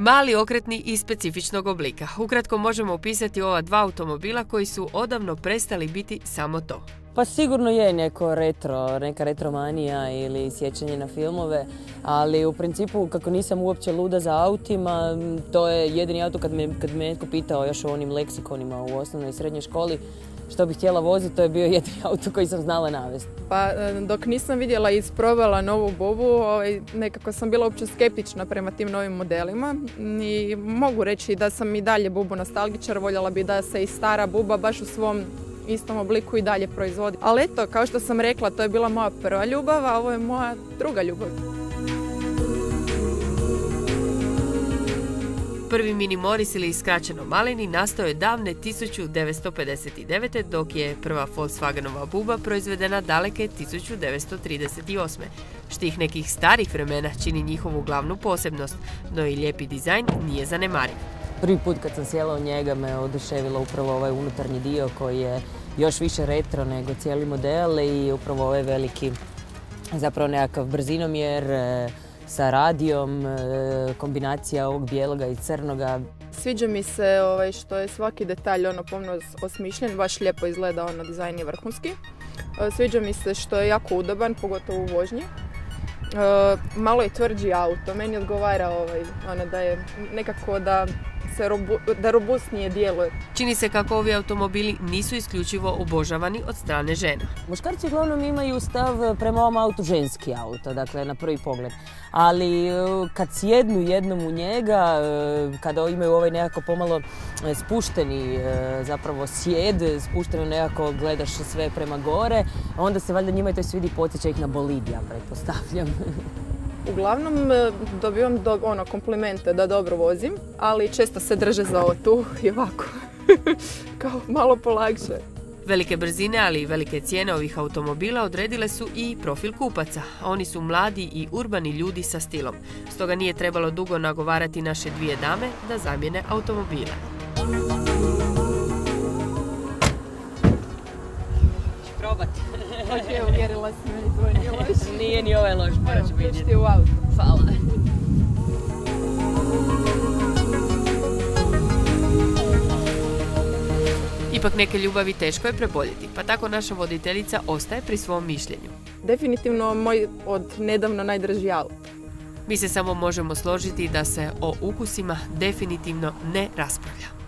Mali, okretni i specifičnog oblika. Ukratko možemo opisati ova dva automobila koji su odavno prestali biti samo to. Pa sigurno je neka retromanija ili sjećanje na filmove, ali u principu kako nisam uopće luda za autima, to je jedini auto kad me netko pitao još o onim leksikonima u osnovnoj i srednjoj školi što bih htjela voziti, to je bio jedini auto koji sam znala navesti. Pa dok nisam vidjela i isprobala novu Bubu, nekako sam bila uopće skeptična prema tim novim modelima i mogu reći da sam i dalje Bubu nostalgičar, voljela bi da se i stara Buba baš u svom istom obliku i dalje proizvodi. Ali eto, kao što sam rekla, to je bila moja prva ljubav, a ovo je moja druga ljubav. Prvi Mini Morris ili skraćeno Malini nastao je davne 1959. dok je prva Volkswagenova Buba proizvedena daleke 1938. Štih nekih starih vremena čini njihovu glavnu posebnost, no i lijepi dizajn nije zanemariv. Prvi put kad sam sjela u njega me oduševilo upravo ovaj unutarnji dio koji je još više retro nego cijeli model i upravo ovaj veliki zapravo nekakav brzinomjer sa radijom, kombinacija ovog bijeloga i crnoga. Sviđa mi se što je svaki detalj pomno osmišljen, baš lijepo izgleda, dizajn je vrhunski. Sviđa mi se što je jako udoban, pogotovo u vožnji. Malo je tvrđi auto, meni odgovara da je nekako da robustnije djeluje. Čini se kako ovi automobili nisu isključivo obožavani od strane žena. Muškarci uglavnom imaju stav prema ovom autu ženski auto, dakle na prvi pogled. Ali kad sjednu jednom u njega, kada imaju ovaj nekako pomalo spušteni zapravo sjed, spušteno nekako gledaš sve prema gore, onda se valjda njima i to svidi, podsjeća ih na bolid, ja pretpostavljam. Uglavnom dobivam komplimente da dobro vozim, ali često se drže za ovo tu i ovako, kao malo polakše. Velike brzine, ali i velike cijene ovih automobila odredile su i profil kupaca. Oni su mladi i urbani ljudi sa stilom. Stoga nije trebalo dugo nagovarati naše dvije dame da zamijene automobile. Probati. Ok, uvjerila si me, tvoj nije loš. Nije ni ovaj loš, morat ću vidjeti. Pušti u auto. Hvala. Ipak neke ljubavi teško je preboljeti, pa tako naša voditeljica ostaje pri svom mišljenju. Definitivno moj od nedavno najdraži auto. Mi se samo možemo složiti da se o ukusima definitivno ne raspravlja.